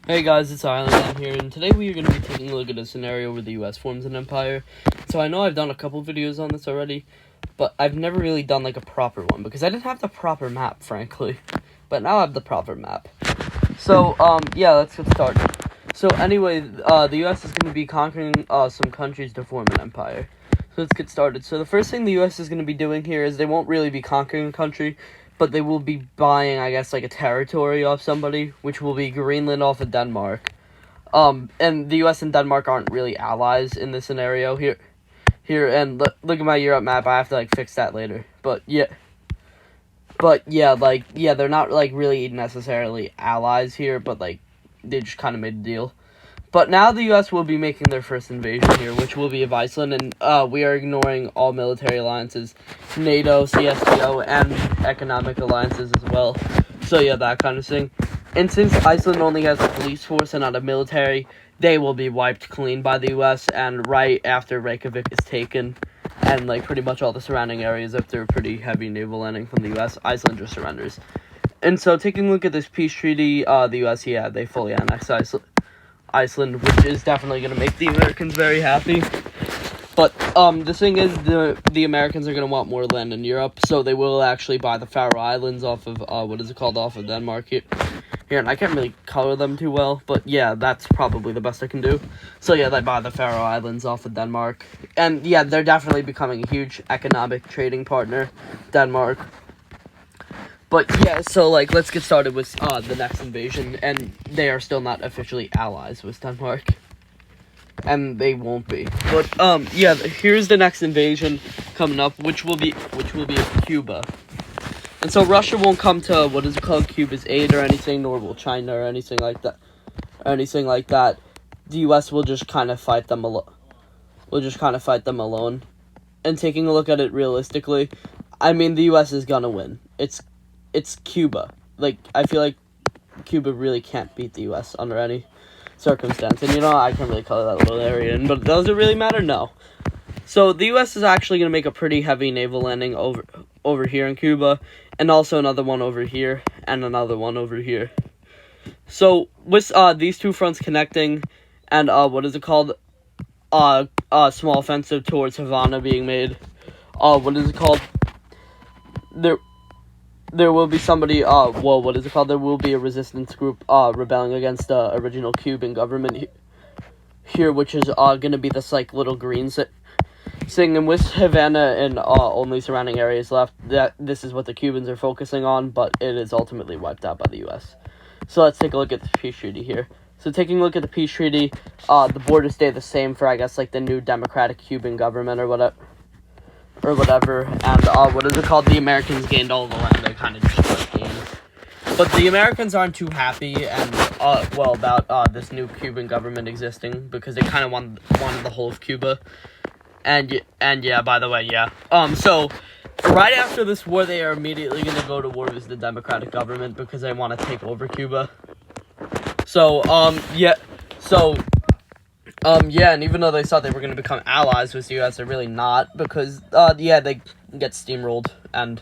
Hey guys, it's Island here, and today we are going to be taking a look at a scenario where the US forms an empire. So I know I've done a couple videos on this already, but I've never really done like a proper one, because I didn't have the proper map, frankly. But now I have the proper map. So, yeah, let's get started. So anyway, the US is going to be conquering, some countries to form an empire. So let's get started. So the first thing the US is going to be doing here is they won't really be conquering a country, but they will be buying, I guess, like a territory off somebody, which will be Greenland off of Denmark. And the US and Denmark aren't really allies in this scenario here. And look at my Europe map. I have to, like, fix that later. But yeah, they're not, like, really necessarily allies here, but, like, they just kind of made a deal. But now the US will be making their first invasion here, which will be of Iceland, and we are ignoring all military alliances, NATO, CSTO, and economic alliances as well. So yeah, that kind of thing. And since Iceland only has a police force and not a military, they will be wiped clean by the US, and right after Reykjavik is taken, and like pretty much all the surrounding areas, after a pretty heavy naval landing from the US, Iceland just surrenders. And so taking a look at this peace treaty, the US, yeah, they fully annex Iceland, which is definitely going to make the Americans very happy. But the thing is, the Americans are going to want more land in Europe, so they will actually buy the Faroe Islands off of, off of Denmark here. And I can't really color them too well, but yeah, that's probably the best I can do. So yeah, they buy the Faroe Islands off of Denmark. And yeah, they're definitely becoming a huge economic trading partner, Denmark. But yeah, so like, let's get started with the next invasion, and they are still not officially allies with Denmark, and they won't be. But yeah, here's the next invasion coming up, which will be of Cuba. And so Russia won't come to Cuba's aid or anything, nor will China or anything like that. The U.S. will just kind of fight them alone. And taking a look at it realistically, I mean, the U.S. is gonna win. It's Cuba. Like, I feel like Cuba really can't beat the U.S. under any circumstance. And, I can't really color that little area in, but does it really matter? No. So, the U.S. is actually going to make a pretty heavy naval landing over here in Cuba, and also another one over here, and another one over here. So, with these two fronts connecting, and, small offensive towards Havana being made, there will be somebody, there will be a resistance group, rebelling against the original Cuban government here, which is, gonna be this, like, little green thing, and with Havana and, only surrounding areas left, this is what the Cubans are focusing on, but it is ultimately wiped out by the U.S. So let's take a look at the peace treaty here. So taking a look at the peace treaty, the borders stay the same for, I guess, like, the new democratic Cuban government or whatever, and, the Americans gained all the land they kind of just gained. But the Americans aren't too happy, and, about, this new Cuban government existing, because they kind of wanted the whole of Cuba, and yeah, by the way, yeah. So, right after this war, they are immediately going to go to war with the democratic government, because they want to take over Cuba. So, yeah, and even though they thought they were going to become allies with the U.S., they're really not, because, they get steamrolled, and,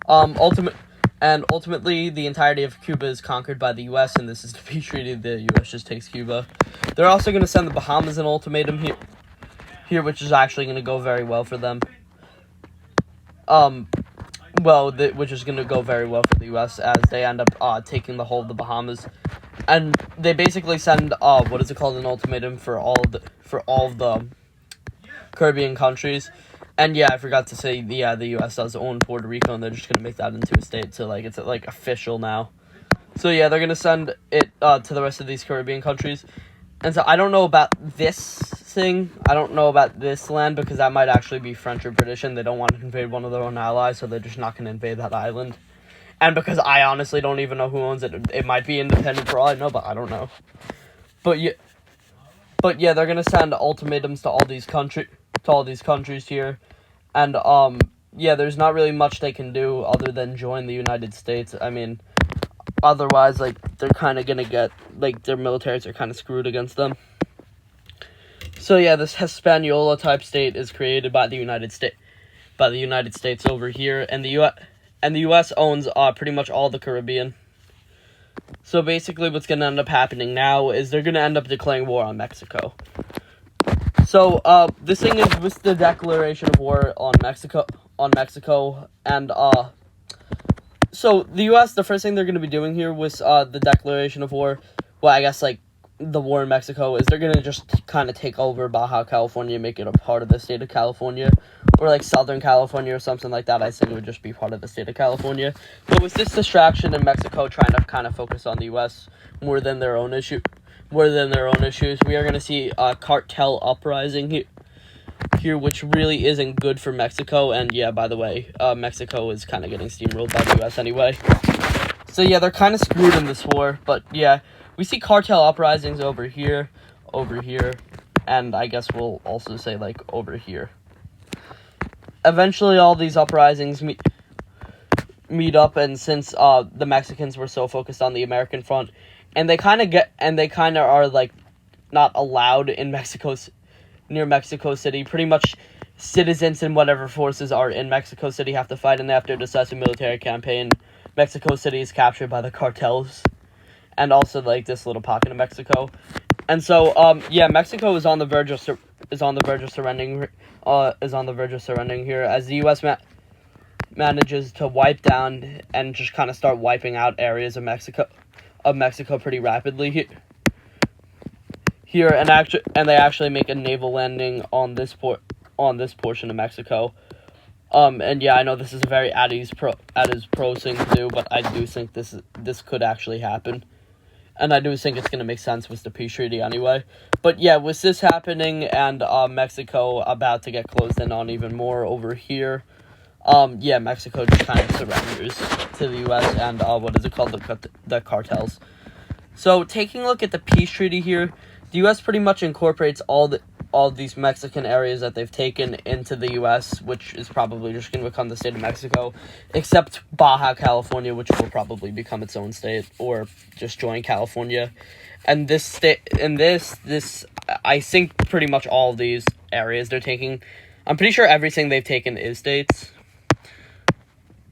ultimately, the entirety of Cuba is conquered by the U.S., and this is the peace treaty. The U.S. just takes Cuba. They're also going to send the Bahamas an ultimatum here, which is actually going to go very well for them. Which is going to go very well for the U.S. as they end up, taking the whole of the Bahamas. And they basically send, an ultimatum for all of the Caribbean countries. And yeah, I forgot to say, the U.S. does own Puerto Rico, and they're just gonna make that into a state, so, like, it's, like, official now. So yeah, they're gonna send it, to the rest of these Caribbean countries. And so I don't know about this thing. I don't know about this land, because that might actually be French or British, and they don't want to invade one of their own allies, so they're just not gonna invade that island. And because I honestly don't even know who owns it. It might be independent for all I know, but I don't know. But yeah, they're gonna send ultimatums to all these countries here. And, there's not really much they can do other than join the United States. I mean, otherwise, like, they're kind of gonna get, like, their militaries are kind of screwed against them. So yeah, this Hispaniola type state is created by the United States over here, and the U.S. owns, pretty much all the Caribbean. So basically what's going to end up happening now is they're going to end up declaring war on Mexico. So, this thing is with the declaration of war on Mexico, and, so the U.S., the first thing they're going to be doing here with, the declaration of war, well, I guess, like, the war in Mexico, is they're going to just kind of take over Baja California, make it a part of the state of California, or, like, Southern California or something like that. I think it would just be part of the state of California. But with this distraction in Mexico trying to kind of focus on the U.S. more than their own issues, we are going to see a cartel uprising here, which really isn't good for Mexico. And yeah, by the way, Mexico is kind of getting steamrolled by the U.S. anyway. So yeah, they're kind of screwed in this war. But yeah, we see cartel uprisings over here, and I guess we'll also say, like, over here. Eventually, all these uprisings meet up, and since the Mexicans were so focused on the American front, and they kind of are, like, not allowed in near Mexico City. Pretty much citizens and whatever forces are in Mexico City have to fight, and after a decisive military campaign, Mexico City is captured by the cartels, and also, like, this little pocket of Mexico. And so, yeah, Mexico is on the verge of surrendering here, as the U.S. manages to wipe down and just kind of start wiping out areas of Mexico pretty rapidly here, and they actually make a naval landing on this portion of Mexico. And yeah, I know this is a very at ease pro thing to do, but I do think this could actually happen, and I do think it's gonna make sense with the peace treaty anyway. But yeah, with this happening and Mexico about to get closed in on even more over here, yeah, Mexico just kind of surrenders to the U.S. and the cartels. So taking a look at the peace treaty here, the U.S. pretty much incorporates all these Mexican areas that they've taken into the U.S., which is probably just going to become the state of Mexico, except Baja California, which will probably become its own state or just join California. And I think pretty much all of these areas they're taking, I'm pretty sure everything they've taken is states.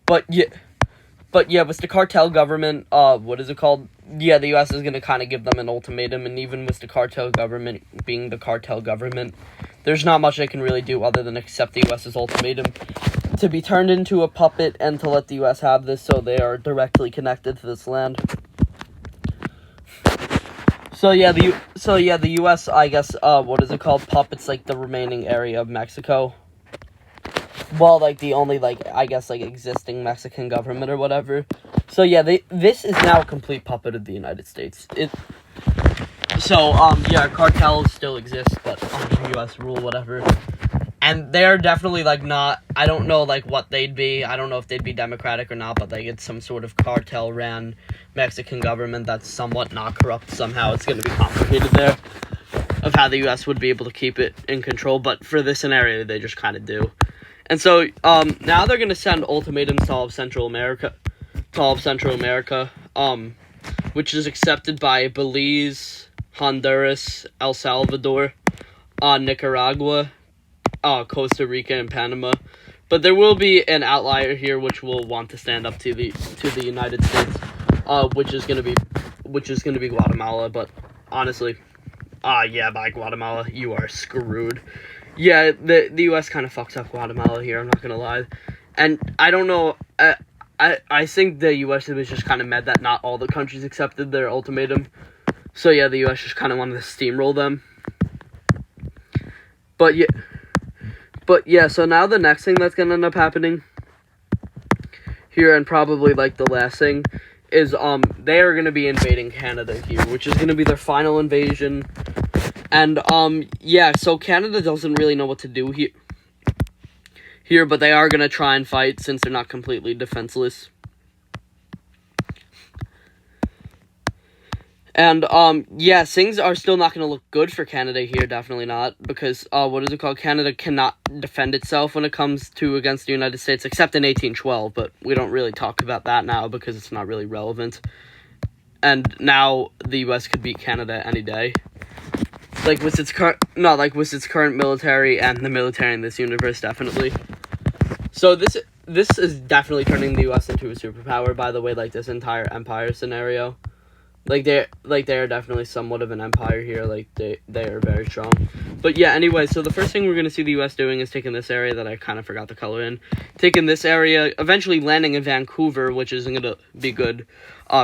But yeah, with the cartel government, yeah, the U.S. is going to kind of give them an ultimatum, and even with the cartel government being the cartel government, there's not much they can really do other than accept the U.S.'s ultimatum to be turned into a puppet and to let the U.S. have this, so they are directly connected to this land. So yeah, the U.S., I guess, puppets, like, the remaining area of Mexico. Well, like, the only, like, I guess, like, existing Mexican government or whatever. So, yeah, this is now a complete puppet of the United States. Yeah, cartels still exist, but under U.S. rule, whatever. And they're definitely, like, not, I don't know, like, what they'd be. I don't know if they'd be democratic or not, but, like, it's some sort of cartel-ran Mexican government that's somewhat not corrupt somehow. It's going to be complicated there of how the U.S. would be able to keep it in control, but for this scenario, they just kind of do. And so, now they're going to send ultimatums to all of Central America, which is accepted by Belize, Honduras, El Salvador, Nicaragua, Costa Rica, and Panama. But there will be an outlier here which will want to stand up to the United States, which is going to be Guatemala. But honestly, yeah, by Guatemala, you are screwed. Yeah, the U.S. kind of fucks up Guatemala here, I'm not gonna lie. And I don't know, I think the U.S. was just kind of mad that not all the countries accepted their ultimatum. So yeah, the U.S. just kind of wanted to steamroll them. But yeah, so now the next thing that's gonna end up happening here, and probably, like, the last thing, is, they are gonna be invading Canada here, which is gonna be their final invasion. And, yeah, so Canada doesn't really know what to do here, but they are going to try and fight since they're not completely defenseless. And, yeah, things are still not going to look good for Canada here, definitely not, because, Canada cannot defend itself when it comes to against the United States, except in 1812, but we don't really talk about that now because it's not really relevant. And now the U.S. could beat Canada any day. With its current military and the military in this universe, definitely. So this is definitely turning the U.S. into a superpower, by the way, like this entire empire scenario. Like they're definitely somewhat of an empire here. Like they are very strong. But yeah, anyway, so the first thing we're gonna see the U.S. doing is taking this area that I kind of forgot the color in, taking this area, eventually landing in Vancouver, which isn't gonna be good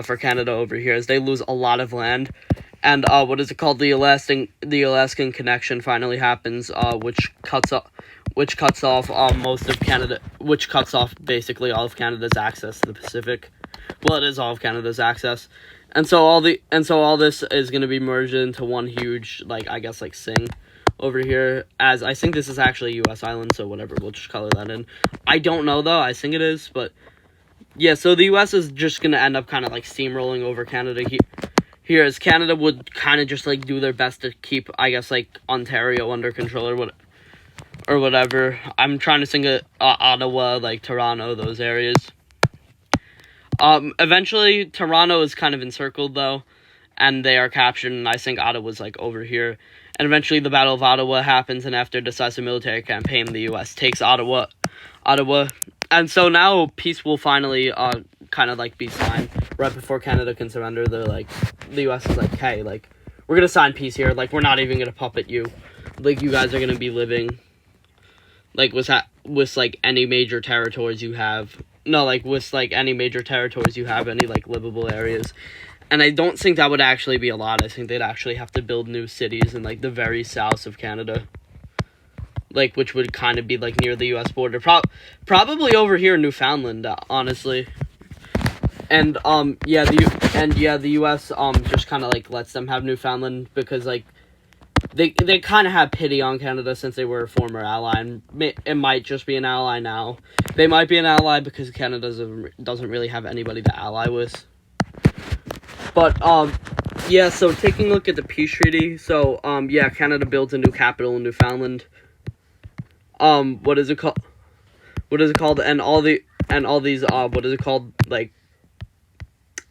for Canada over here, as they lose a lot of land. And what is it called? The Alaskan connection finally happens, which cuts off most of Canada, which cuts off basically all of Canada's access to the Pacific. Well, it is all of Canada's access. And so all this is going to be merged into one huge, like, I guess, like, Sing over here, as I think this is actually a U.S. island, so whatever, we'll just color that in. I don't know, though, I think it is, but, yeah, so the U.S. is just going to end up kind of, like, steamrolling over Canada here, as Canada would kind of just, like, do their best to keep, I guess, like, Ontario under control or whatever. I'm trying to think of Ottawa, like, Toronto, those areas. Eventually, Toronto is kind of encircled, though, and they are captured, and I think Ottawa's, like, over here. And eventually, the Battle of Ottawa happens, and after a decisive military campaign, the U.S. takes Ottawa. And so now, peace will finally, kind of, like, be signed right before Canada can surrender. They're, like, the U.S. is like, hey, like, we're gonna sign peace here. Like, we're not even gonna puppet you. Like, you guys are gonna be living, like, with like, any major territories you have. No, like, with, like, any major territories you have, any, like, livable areas. And I don't think that would actually be a lot. I think they'd actually have to build new cities in, like, the very south of Canada. Like, which would kind of be, like, near the U.S. border. Probably over here in Newfoundland, honestly. And, the U.S., just kind of, like, lets them have Newfoundland because, like, they kind of have pity on Canada since they were a former ally, and it might just be an ally now. They might be an ally because Canada doesn't really have anybody to ally with. But, yeah, so taking a look at the peace treaty, so, yeah, Canada builds a new capital in Newfoundland. What is it called? And all these, what is it called? Like,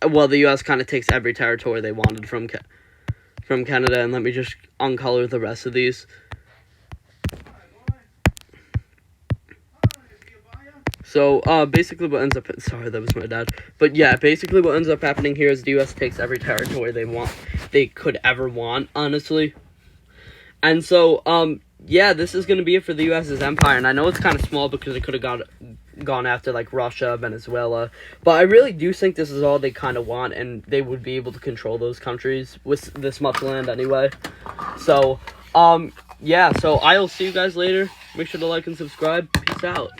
well, the U.S. kind of takes every territory they wanted from Canada, and let me just uncolor the rest of these. So, basically what ends up... Sorry, that was my dad. But, yeah, basically what ends up happening here is the U.S. takes every territory they could ever want, honestly. And so, yeah, this is going to be it for the U.S.'s empire, and I know it's kind of small because it could have gone after, like, Russia, Venezuela, but I really do think this is all they kind of want, and they would be able to control those countries with this much land anyway. So, yeah, so I'll see you guys later. Make sure to like and subscribe. Peace out.